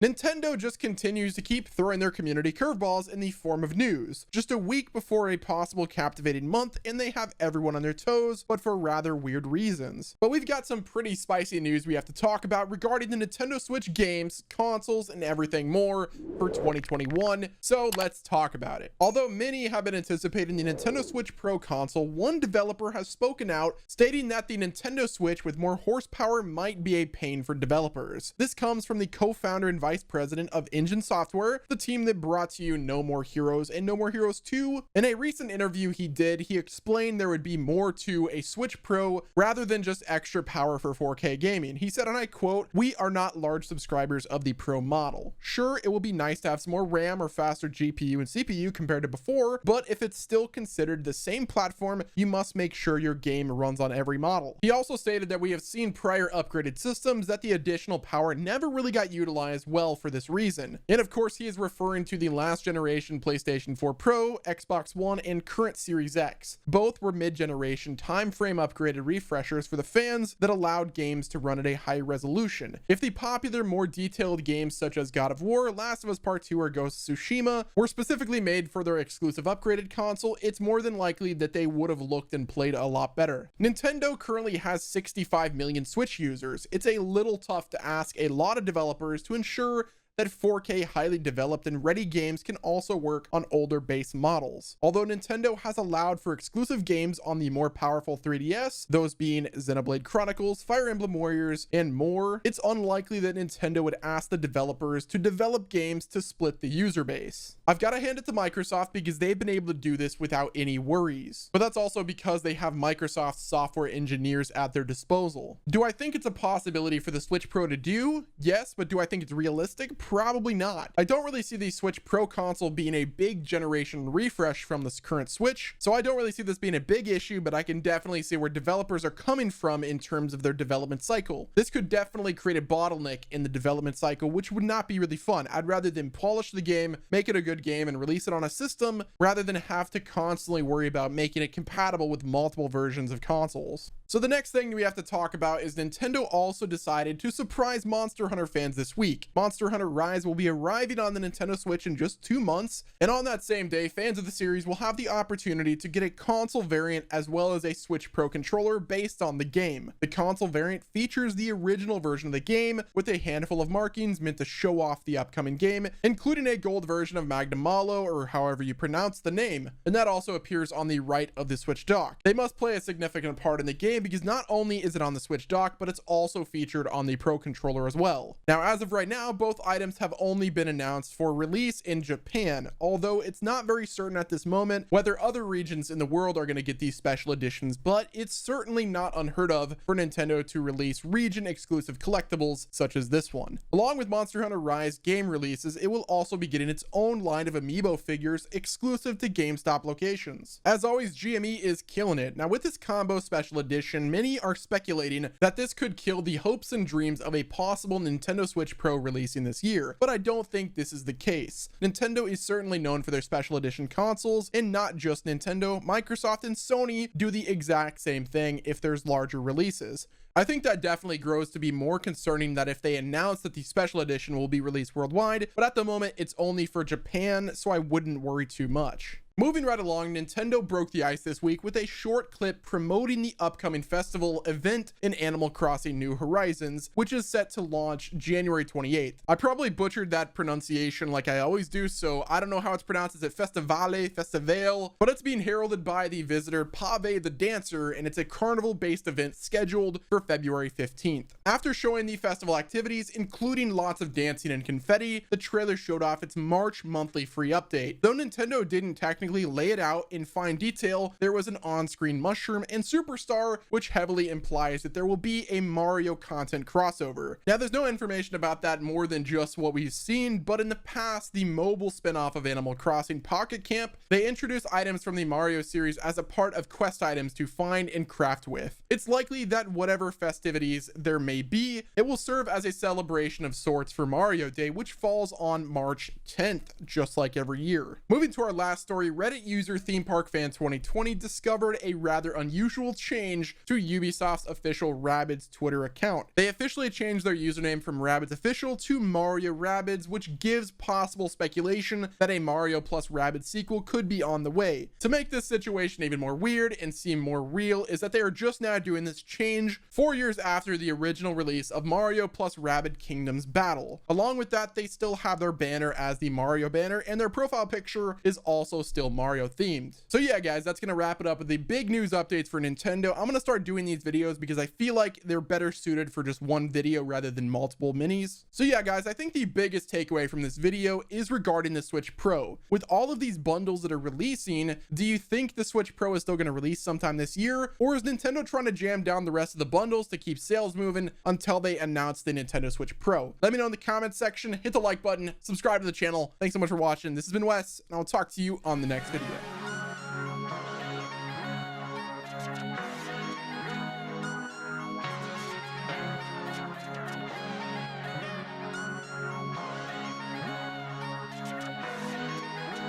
Nintendo just continues to keep throwing their community curveballs in the form of news. Just a week before a possible captivating month, and they have everyone on their toes, but for rather weird reasons. But we've got some pretty spicy news we have to talk about regarding the Nintendo Switch games, consoles, and everything more for 2021, so let's talk about it. Although many have been anticipating the Nintendo Switch Pro console, one developer has spoken out stating that the Nintendo Switch with more horsepower might be a pain for developers. This comes from the co-founder and vice president of Engine Software, the team that brought to you No More Heroes and No More Heroes 2. In a recent interview he explained there would be more to a Switch Pro rather than just extra power for 4K gaming. He said, and I quote, "We are not large subscribers of the Pro model. Sure, it will be nice to have some more RAM or faster GPU and CPU compared to before, but if it's still considered the same platform, you must make sure your game runs on every model." He also stated that we have seen prior upgraded systems that the additional power never really got utilized well for this reason. And of course, he is referring to the last generation PlayStation 4 Pro, Xbox One, and current Series X. Both were mid-generation time frame upgraded refreshers for the fans that allowed games to run at a high resolution. If the popular, more detailed games such as God of War, Last of Us Part 2, or Ghost of Tsushima were specifically made for their exclusive upgraded console, it's more than likely that they would have looked and played a lot better. Nintendo currently has 65 million Switch users. It's a little tough to ask a lot of developers to ensure that 4K highly developed and ready games can also work on older base models. Although Nintendo has allowed for exclusive games on the more powerful 3DS, those being Xenoblade Chronicles, Fire Emblem Warriors, and more, it's unlikely that Nintendo would ask the developers to develop games to split the user base. I've got to hand it to Microsoft because they've been able to do this without any worries. But that's also because they have Microsoft's software engineers at their disposal. Do I think it's a possibility for the Switch Pro to do? Yes, but do I think it's realistic? Probably not. I don't really see the Switch Pro console being a big generation refresh from this current Switch, so I don't really see this being a big issue, but I can definitely see where developers are coming from in terms of their development cycle. This could definitely create a bottleneck in the development cycle, which would not be really fun. I'd rather than polish the game, make it a good game, and release it on a system, rather than have to constantly worry about making it compatible with multiple versions of consoles. So the next thing we have to talk about is Nintendo also decided to surprise Monster Hunter fans this week. Monster Hunter Rise will be arriving on the Nintendo Switch in just 2 months, and on that same day, fans of the series will have the opportunity to get a console variant as well as a Switch Pro controller based on the game. The console variant features the original version of the game with a handful of markings meant to show off the upcoming game, including a gold version of Magnum Malo, or however you pronounce the name, and that also appears on the right of the Switch dock. They must play a significant part in the game because not only is it on the Switch dock, but it's also featured on the Pro controller as well. Now, as of right now, both items have only been announced for release in Japan, although it's not very certain at this moment whether other regions in the world are going to get these special editions, but it's certainly not unheard of for Nintendo to release region exclusive collectibles such as this one. Along with Monster Hunter Rise game releases, it will also be getting its own line of amiibo figures exclusive to GameStop locations. As always, GME is killing it. Now, with this combo special edition, many are speculating that this could kill the hopes and dreams of a possible Nintendo Switch Pro releasing this year, but I don't think this is the case. Nintendo is certainly known for their special edition consoles, and not just Nintendo, Microsoft and Sony do the exact same thing if there's larger releases. I think that definitely grows to be more concerning that if they announce that the special edition will be released worldwide, but at the moment it's only for Japan, so I wouldn't worry too much. Moving right along, Nintendo broke the ice this week with a short clip promoting the upcoming festival event in Animal Crossing New Horizons, which is set to launch January 28th. I probably butchered that pronunciation like I always do, so I don't know how it's pronounced. Is it Festivale, Festival? But it's being heralded by the visitor Pave the Dancer, and it's a carnival-based event scheduled for February 15th. After showing the festival activities, including lots of dancing and confetti, the trailer showed off its March monthly free update. Though Nintendo didn't technically lay it out in fine detail, there was an on-screen mushroom and superstar, which heavily implies that there will be a Mario content crossover. Now, there's no information about that more than just what we've seen, but in the past, the mobile spin-off of Animal Crossing Pocket Camp, they introduced items from the Mario series as a part of quest items to find and craft with. It's likely that whatever festivities there may be, it will serve as a celebration of sorts for Mario Day, which falls on March 10th, just like every year. Moving to our last story Reddit user Theme Park Fan 2020 discovered a rather unusual change to Ubisoft's official Rabbids Twitter account. They officially changed their username from Rabbids Official to Mario Rabbids, which gives possible speculation that a Mario plus Rabbids sequel could be on the way. To make this situation even more weird and seem more real is that they are just now doing this change 4 years after the original release of Mario plus Rabbids Kingdoms Battle. Along with that, they still have their banner as the Mario banner, and their profile picture is also still Mario themed. So yeah guys, that's gonna wrap it up with the big news updates for Nintendo. I'm gonna start doing these videos because I feel like they're better suited for just one video rather than multiple minis. So yeah guys, I think the biggest takeaway from this video is regarding the Switch Pro. With all of these bundles that are releasing, do you think the Switch Pro is still gonna release sometime this year, or is Nintendo trying to jam down the rest of the bundles to keep sales moving until they announce the Nintendo Switch Pro? Let me know in the comments section, hit the like button, subscribe to the channel. Thanks so much for watching. This has been Wes, and I'll talk to you on the next video.